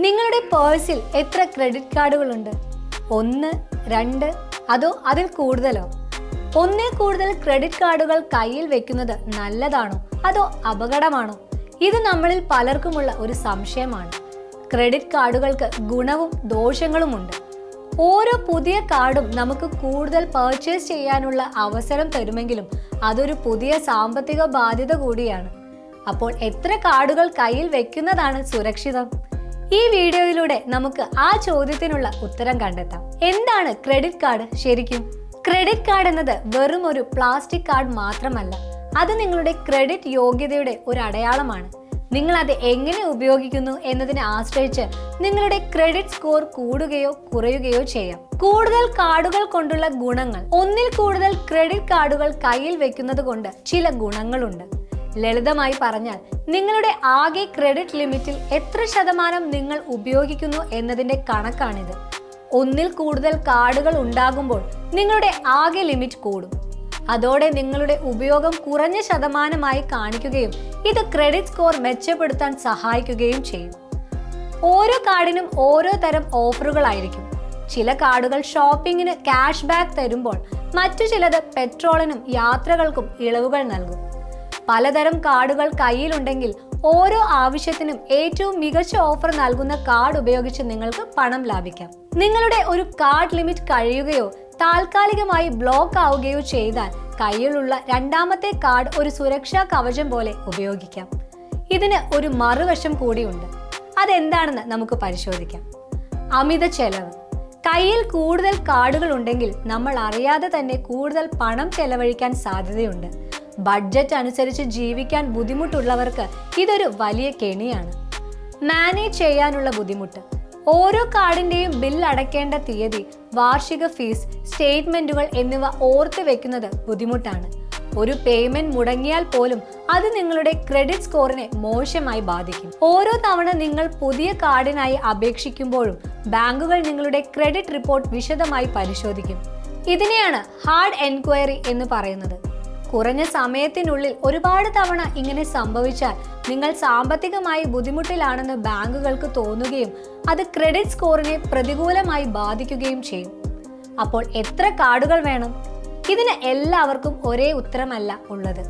നിങ്ങളുടെ പേഴ്സിൽ എത്ര ക്രെഡിറ്റ് കാർഡുകളുണ്ട്? 1, 2 അതോ അതിൽ കൂടുതലോ? ഒന്നിൽ കൂടുതൽ ക്രെഡിറ്റ് കാർഡുകൾ കയ്യിൽ വെക്കുന്നത് നല്ലതാണോ അതോ അപകടമാണോ? ഇത് നമ്മളിൽ പലർക്കുമുള്ള ഒരു സംശയമാണ്. ക്രെഡിറ്റ് കാർഡുകൾക്ക് ഗുണവും ദോഷങ്ങളുമുണ്ട്. ഓരോ പുതിയ കാർഡും നമുക്ക് കൂടുതൽ പർച്ചേസ് ചെയ്യാനുള്ള അവസരം തരുമെങ്കിലും അതൊരു പുതിയ സാമ്പത്തിക ബാധ്യത കൂടിയാണ്. അപ്പോൾ എത്ര കാർഡുകൾ കയ്യിൽ വെക്കുന്നതാണ് സുരക്ഷിതം? ഈ വീഡിയോയിലൂടെ നമുക്ക് ആ ചോദ്യത്തിനുള്ള ഉത്തരം കണ്ടെത്താം. എന്താണ് ക്രെഡിറ്റ് കാർഡ് ശരിക്കും? ക്രെഡിറ്റ് കാർഡ് എന്നത് വെറും ഒരു പ്ലാസ്റ്റിക് കാർഡ് മാത്രമല്ല, അത് നിങ്ങളുടെ ക്രെഡിറ്റ് യോഗ്യതയുടെ ഒരു അടയാളമാണ്. നിങ്ങൾ അത് എങ്ങനെ ഉപയോഗിക്കുന്നു എന്നതിനെ ആശ്രയിച്ച് നിങ്ങളുടെ ക്രെഡിറ്റ് സ്കോർ കൂടുകയോ കുറയുകയോ ചെയ്യാം. കൂടുതൽ കാർഡുകൾ കൊണ്ടുള്ള ഗുണങ്ങൾ. ഒന്നിൽ കൂടുതൽ ക്രെഡിറ്റ് കാർഡുകൾ കയ്യിൽ വെക്കുന്നത് കൊണ്ട് ചില ഗുണങ്ങളുണ്ട്. ലളിതമായി പറഞ്ഞാൽ, നിങ്ങളുടെ ആകെ ക്രെഡിറ്റ് ലിമിറ്റിൽ എത്ര ശതമാനം നിങ്ങൾ ഉപയോഗിക്കുന്നു എന്നതിന്റെ കണക്കാണിത്. ഒന്നിൽ കൂടുതൽ കാർഡുകൾ ഉണ്ടാകുമ്പോൾ നിങ്ങളുടെ ആകെ ലിമിറ്റ് കൂടും. അതോടെ നിങ്ങളുടെ ഉപയോഗം കുറഞ്ഞ ശതമാനമായി കാണിക്കുകയും ഇത് ക്രെഡിറ്റ് സ്കോർ മെച്ചപ്പെടുത്താൻ സഹായിക്കുകയും ചെയ്യും. ഓരോ കാർഡിനും ഓരോ തരം ഓഫറുകളായിരിക്കും. ചില കാർഡുകൾ ഷോപ്പിങ്ങിന് ക്യാഷ് ബാക്ക് തരുമ്പോൾ മറ്റു ചിലത് പെട്രോളിനും യാത്രകൾക്കും ഇളവുകൾ നൽകും. പലതരം കാർഡുകൾ കയ്യിലുണ്ടെങ്കിൽ ഓരോ ആവശ്യത്തിനും ഏറ്റവും മികച്ച ഓഫർ നൽകുന്ന കാർഡ് ഉപയോഗിച്ച് നിങ്ങൾക്ക് പണം ലാഭിക്കാം. നിങ്ങളുടെ ഒരു കാർഡ് ലിമിറ്റ് കഴിയുകയോ താൽക്കാലികമായി ബ്ലോക്ക് ആവുകയോ ചെയ്താൽ കയ്യിലുള്ള രണ്ടാമത്തെ കാർഡ് ഒരു സുരക്ഷാ കവചം പോലെ ഉപയോഗിക്കാം. ഇതിന് ഒരു മറുവശം കൂടിയുണ്ട്. അതെന്താണെന്ന് നമുക്ക് പരിശോധിക്കാം. അമിത ചെലവ്. കയ്യിൽ കൂടുതൽ കാർഡുകൾ ഉണ്ടെങ്കിൽ നമ്മൾ അറിയാതെ തന്നെ കൂടുതൽ പണം ചെലവഴിക്കാൻ സാധ്യതയുണ്ട്. ബഡ്ജറ്റ് അനുസരിച്ച് ജീവിക്കാൻ ബുദ്ധിമുട്ടുള്ളവർക്ക് ഇതൊരു വലിയ കെണിയാണ്. മാനേജ് ചെയ്യാനുള്ള ബുദ്ധിമുട്ട്. ഓരോ കാർഡിന്റെയും ബിൽ അടയ്ക്കേണ്ട തീയതി, വാർഷിക ഫീസ്, സ്റ്റേറ്റ്മെന്റുകൾ എന്നിവ ഓർത്ത് വെക്കുന്നത് ബുദ്ധിമുട്ടാണ്. ഒരു പേയ്മെന്റ് മുടങ്ങിയാൽ പോലും അത് നിങ്ങളുടെ ക്രെഡിറ്റ് സ്കോറിനെ മോശമായി ബാധിക്കും. ഓരോ തവണ നിങ്ങൾ പുതിയ കാർഡിനായി അപേക്ഷിക്കുമ്പോഴും ബാങ്കുകൾ നിങ്ങളുടെ ക്രെഡിറ്റ് റിപ്പോർട്ട് വിശദമായി പരിശോധിക്കും. ഇതിനെയാണ് ഹാർഡ് എൻക്വയറി എന്ന് പറയുന്നത്. കുറഞ്ഞ സമയത്തിനുള്ളിൽ ഒരുപാട് തവണ ഇങ്ങനെ സംഭവിച്ചാൽ നിങ്ങൾ സാമ്പത്തികമായി ബുദ്ധിമുട്ടിലാണെന്ന് ബാങ്കുകൾക്ക് തോന്നുകയും അത് ക്രെഡിറ്റ് സ്കോറിനെ പ്രതികൂലമായി ബാധിക്കുകയും ചെയ്യും. അപ്പോൾ എത്ര കാർഡുകൾ വേണം? ഇതിന് എല്ലാവർക്കും ഒരേ ഉത്തരമല്ല ഉള്ളത്.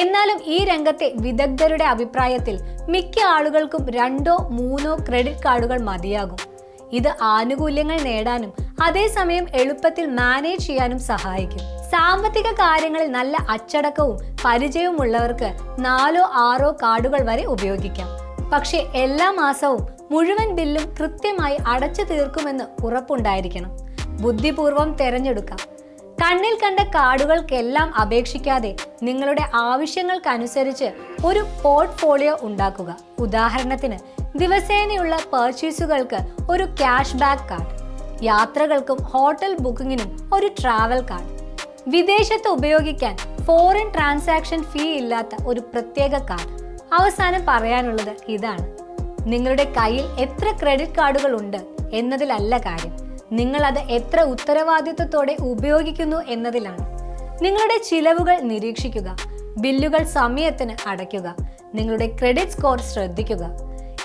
എന്നാലും ഈ രംഗത്തെ വിദഗ്ധരുടെ അഭിപ്രായത്തിൽ മിക്ക ആളുകൾക്കും 2 or 3 ക്രെഡിറ്റ് കാർഡുകൾ മതിയാകും. ഇത് ആനുകൂല്യങ്ങൾ നേടാനും അതേസമയം എളുപ്പത്തിൽ മാനേജ് ചെയ്യാനും സഹായിക്കും. സാമ്പത്തിക കാര്യങ്ങളിൽ നല്ല അച്ചടക്കവും പരിചയവും ഉള്ളവർക്ക് 4 or 6 കാർഡുകൾ വരെ ഉപയോഗിക്കാം. പക്ഷേ എല്ലാ മാസവും മുഴുവൻ ബില്ലും കൃത്യമായി അടച്ചു തീർക്കുമെന്ന് ഉറപ്പുണ്ടായിരിക്കണം. ബുദ്ധിപൂർവം തിരഞ്ഞെടുക്കാം. കണ്ണിൽ കണ്ട കാർഡുകൾക്കെല്ലാം അപേക്ഷിക്കാതെ നിങ്ങളുടെ ആവശ്യങ്ങൾക്കനുസരിച്ച് ഒരു പോർട്ട്ഫോളിയോ ഉണ്ടാക്കുക. ഉദാഹരണത്തിന്, ദിവസേനയുള്ള പർച്ചേസുകൾക്ക് ഒരു ക്യാഷ് ബാക്ക് കാർഡ്, യാത്രകൾക്കും ഹോട്ടൽ ബുക്കിങ്ങിനും ഒരു ട്രാവൽ കാർഡ്, വിദേശത്ത് ഉപയോഗിക്കാൻ ഫോറിൻ ട്രാൻസാക്ഷൻ ഫീ ഇല്ലാത്ത ഒരു പ്രത്യേക കാർഡ്. അവസാനം പറയാനുള്ളത് ഇതാണ്: നിങ്ങളുടെ കയ്യിൽ എത്ര ക്രെഡിറ്റ് കാർഡുകൾ ഉണ്ട് എന്നതിലല്ല കാര്യം, നിങ്ങൾ അത് എത്ര ഉത്തരവാദിത്വത്തോടെ ഉപയോഗിക്കുന്നു എന്നതിലാണ്. നിങ്ങളുടെ ചിലവുകൾ നിരീക്ഷിക്കുക, ബില്ലുകൾ സമയത്തിന് അടയ്ക്കുക, നിങ്ങളുടെ ക്രെഡിറ്റ് സ്കോർ ശ്രദ്ധിക്കുക.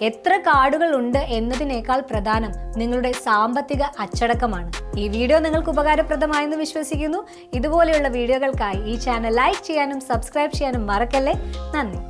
എത്ര കാർഡുകൾ ഉണ്ട് എന്നതിനേക്കാൾ പ്രധാനം നിങ്ങളുടെ സാമ്പത്തിക അച്ചടക്കമാണ്. ഈ വീഡിയോ നിങ്ങൾക്ക് ഉപകാരപ്രദമായെന്ന് വിശ്വസിക്കുന്നു. ഇതുപോലെയുള്ള വീഡിയോകൾക്കായി ഈ ചാനൽ ലൈക്ക് ചെയ്യാനും സബ്സ്ക്രൈബ് ചെയ്യാനും മറക്കല്ലേ. നന്ദി.